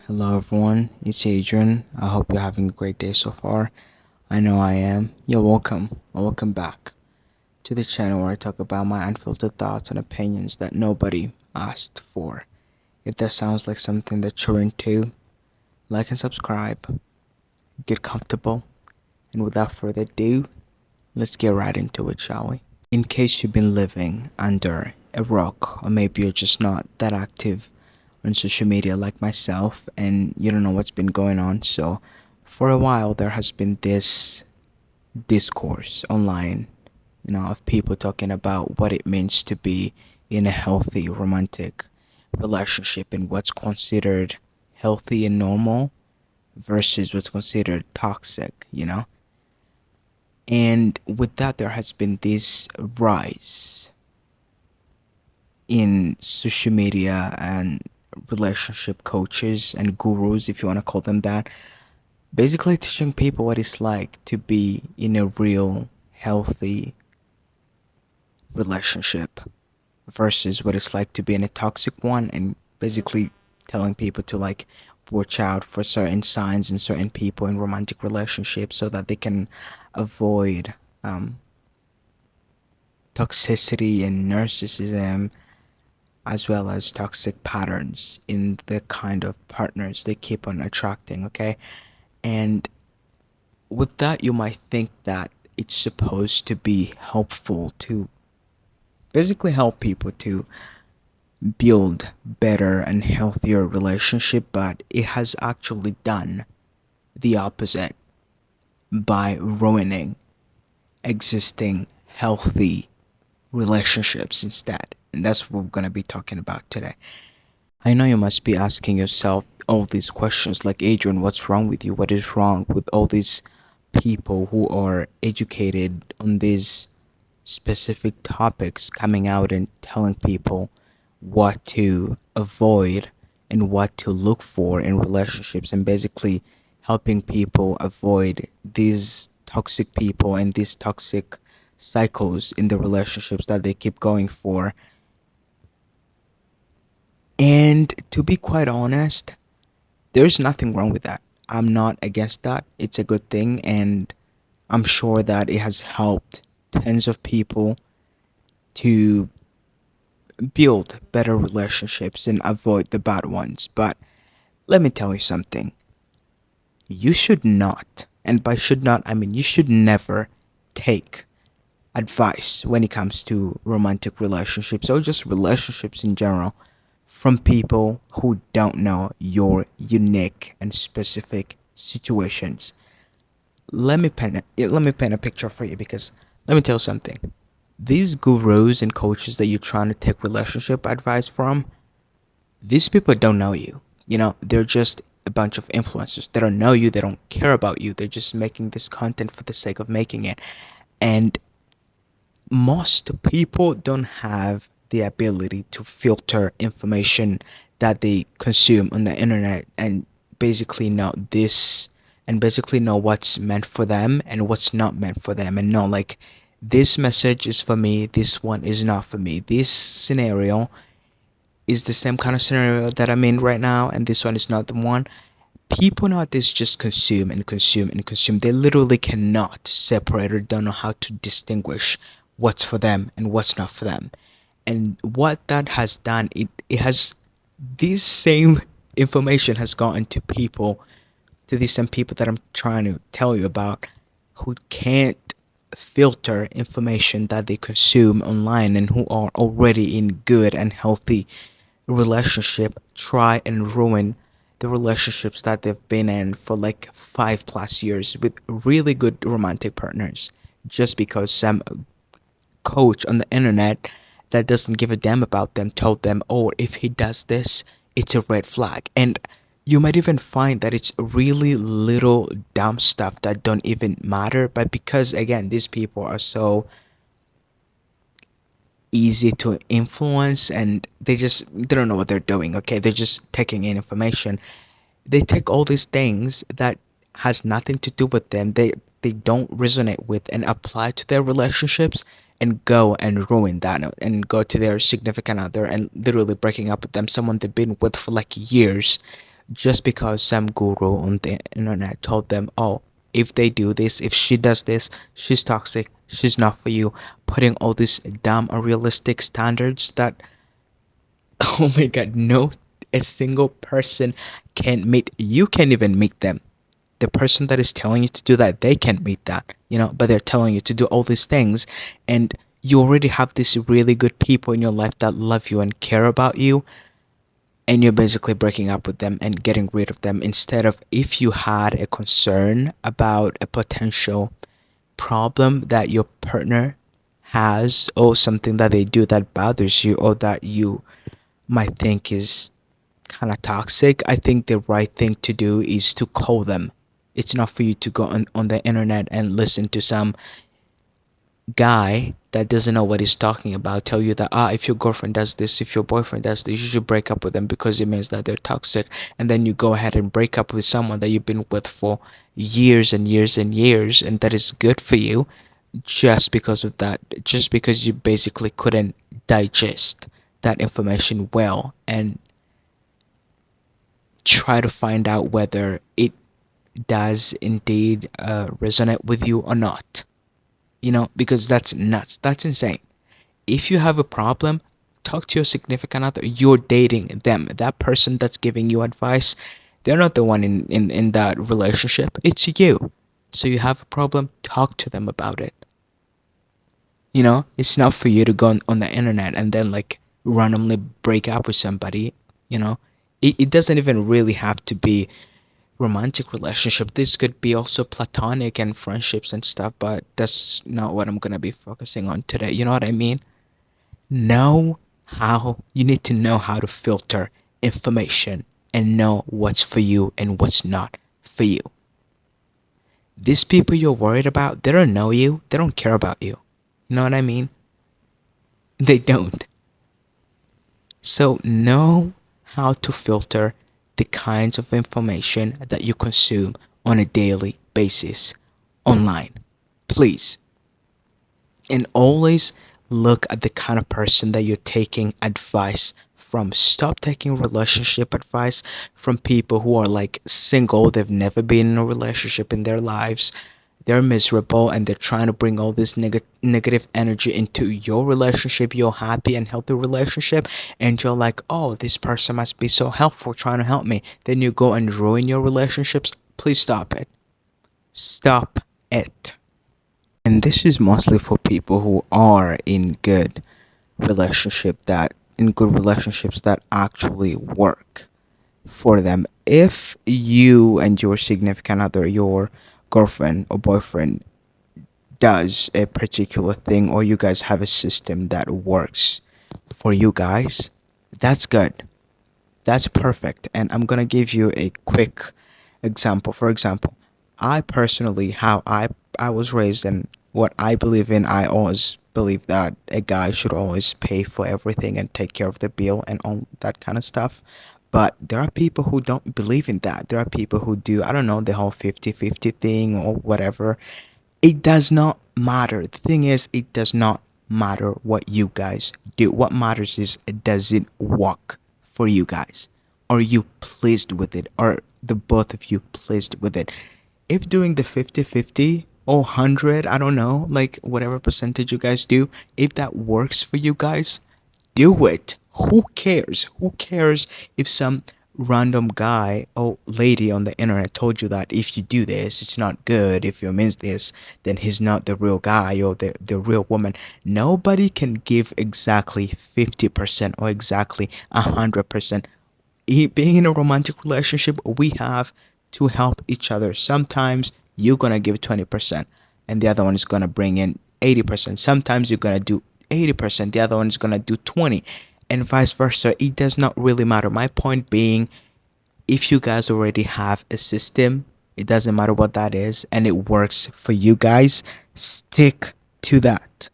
Hello everyone, it's Adrian. I hope you're having a great day so far. I know I am. You're welcome. Welcome back to the channel where I talk about my unfiltered thoughts and opinions that nobody asked for. If that sounds like something that you're into, like and subscribe, get comfortable, and without further ado, let's get right into it, shall we? In case you've been living under a rock, or maybe you're just not that active on social media like myself and you don't know what's been going on, so for a while there has been this discourse online, of people talking about what it means to be in a healthy romantic relationship and what's considered healthy and normal versus what's considered toxic. And with that, there has been this rise in social media and relationship coaches and gurus, if you want to call them that, basically teaching people what it's like to be in a real, healthy relationship versus what it's like to be in a toxic one, and basically telling people to like watch out for certain signs in certain people in romantic relationships so that they can avoid um, toxicity and narcissism, as well as toxic patterns in the kind of partners they keep on attracting, okay? And with that, you might think that it's supposed to be helpful to basically help people to build better and healthier relationship, but it has actually done the opposite by ruining existing healthy relationships instead. And that's what we're going to be talking about today. I know you must be asking yourself all these questions like, Adrian, what's wrong with you? What is wrong with all these people who are educated on these specific topics coming out and telling people what to avoid and what to look for in relationships, and basically helping people avoid these toxic people and these toxic cycles in the relationships that they keep going for. And to be quite honest, there's nothing wrong with that. I'm not against that. It's a good thing, and I'm sure that it has helped tens of people to build better relationships and avoid the bad ones. But let me tell you something. You should not, and by should not, I mean you should never take advice when it comes to romantic relationships or just relationships in general from people who don't know your unique and specific situations. Let me paint a picture for you, because let me tell you something. These gurus and coaches that you're trying to take relationship advice from, these people don't know you. They're just a bunch of influencers. They don't know you, they don't care about you. They're just making this content for the sake of making it. And most people don't have the ability to filter information that they consume on the internet and basically know this, and basically know what's meant for them and what's not meant for them, and know like this message is for me, this one is not for me. This scenario is the same kind of scenario that I'm in right now, and this one is not the one. People nowadays just consume and consume and consume. They literally cannot separate or don't know how to distinguish what's for them and what's not for them. And what that has done, it has, this same information has gotten to people, to these same people that I'm trying to tell you about, who can't filter information that they consume online and who are already in good and healthy relationship, try and ruin the relationships that they've been in for like 5+ years with really good romantic partners, just because some coach on the internet that doesn't give a damn about them told them, oh, if he does this, it's a red flag. And you might even find that it's really little dumb stuff that don't even matter, but because again these people are so easy to influence, and they don't know what they're doing, okay? They're just taking in information. They take all these things that has nothing to do with them, they don't resonate with, and apply to their relationships, and go and ruin that, and go to their significant other and literally breaking up with them, someone they've been with for like years. just because some guru on the internet told them, oh, if they do this, if she does this, she's toxic, she's not for you, putting all these dumb unrealistic standards that oh my god, no, a single person can meet. You can't even meet them. The person that is telling you to do that, they can't meet that, but they're telling you to do all these things, and you already have these really good people in your life that love you and care about you, and you're basically breaking up with them and getting rid of them instead of, if you had a concern about a potential problem that your partner has, or something that they do that bothers you, or that you might think is kind of toxic, I think the right thing to do is to call them. It's not for you to go on the internet and listen to some guy that doesn't know what he's talking about tell you that, if your girlfriend does this, if your boyfriend does this, you should break up with them because it means that they're toxic. And then you go ahead and break up with someone that you've been with for years and years and years, and that is good for you, just because of that, just because you basically couldn't digest that information well and try to find out whether it does indeed resonate with you or not. Because that's nuts. That's insane. If you have a problem, talk to your significant other. You're dating them. That person that's giving you advice, they're not the one in that relationship. It's you. So you have a problem, talk to them about it. It's not for you to go on the internet and then like randomly break up with somebody. You know, it doesn't even really have to be romantic relationship. This could be also platonic and friendships and stuff, but that's not what I'm gonna be focusing on today. You know what I mean? You need to know how to filter information and know what's for you and what's not for you. These people you're worried about, they don't know you, they don't care about you. You know what I mean? They don't. So know how to filter the kinds of information that you consume on a daily basis online. Please. And always look at the kind of person that you're taking advice from. Stop taking relationship advice from people who are like single, they've never been in a relationship in their lives. They're miserable and they're trying to bring all this negative energy into your relationship, your happy and healthy relationship, and you're like, oh, this person must be so helpful trying to help me. Then you go and ruin your relationships. Please stop it. Stop it. And this is mostly for people who are in good relationships that actually work for them. If you and your significant other, your girlfriend or boyfriend, does a particular thing, or you guys have a system that works for you guys, that's good. That's perfect. And I'm gonna give you a quick example. For example, I personally, how I was raised and what I believe in, I always believe that a guy should always pay for everything and take care of the bill and all that kind of stuff. But there are people who don't believe in that. There are people who do, I don't know, the whole 50-50 thing or whatever. It does not matter. The thing is, it does not matter what you guys do. What matters is, does it work for you guys? Are you pleased with it? Are the both of you pleased with it? If doing the 50-50 or 100, I don't know, like whatever percentage you guys do, if that works for you guys, do it. Who cares? Who cares if some random guy or lady on the internet told you that if you do this, it's not good. If you miss this, then he's not the real guy or the real woman. Nobody can give exactly 50% or exactly 100%. Being in a romantic relationship, we have to help each other. Sometimes you're gonna give 20% and the other one is gonna bring in 80%. Sometimes you're gonna do 80%, the other one is gonna do 20, and vice versa. It does not really matter. My point being, if you guys already have a system, it doesn't matter what that is, and it works for you guys, stick to that.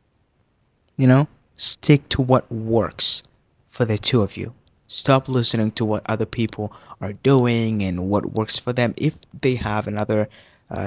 You know, stick to what works for the two of you. Stop listening to what other people are doing and what works for them. If they have another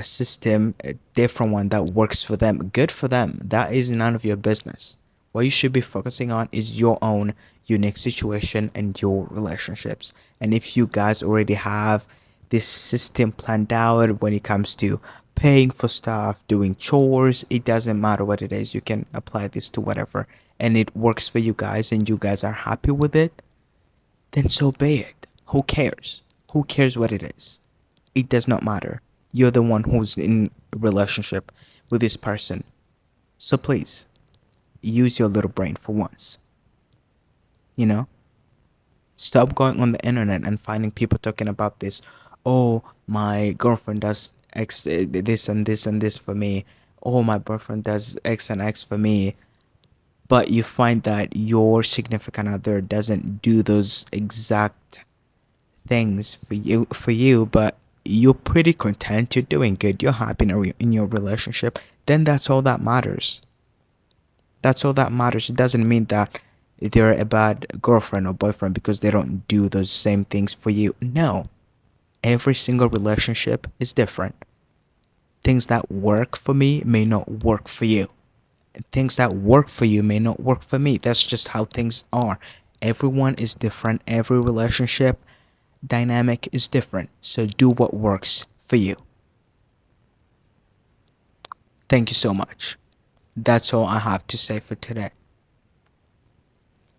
system, a different one that works for them, good for them. That is none of your business. What you should be focusing on is your own unique situation and your relationships. And if you guys already have this system planned out when it comes to paying for stuff, doing chores, it doesn't matter what it is, you can apply this to whatever, and it works for you guys and you guys are happy with it, then so be it. Who cares? Who cares what it is? It does not matter. You're the one who's in a relationship with this person. So please, use your little brain for once. You know? Stop going on the internet and finding people talking about this. Oh, my girlfriend does X, this and this and this for me. Oh, my boyfriend does X and X for me. But you find that your significant other doesn't do those exact things for you, but you're pretty content, you're doing good, you're happy in your relationship, then that's all that matters. That's all that matters. It doesn't mean that they're a bad girlfriend or boyfriend because they don't do those same things for you. No. Every single relationship is different. Things that work for me may not work for you. Things that work for you may not work for me. That's just how things are. Everyone is different. Every relationship dynamic is different. So do what works for you. Thank you so much. That's all I have to say for today.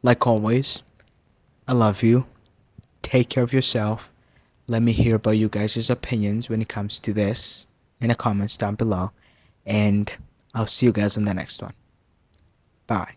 Like always, I love you. Take care of yourself. Let me hear about you guys' opinions when it comes to this in the comments down below. And I'll see you guys in the next one. Bye.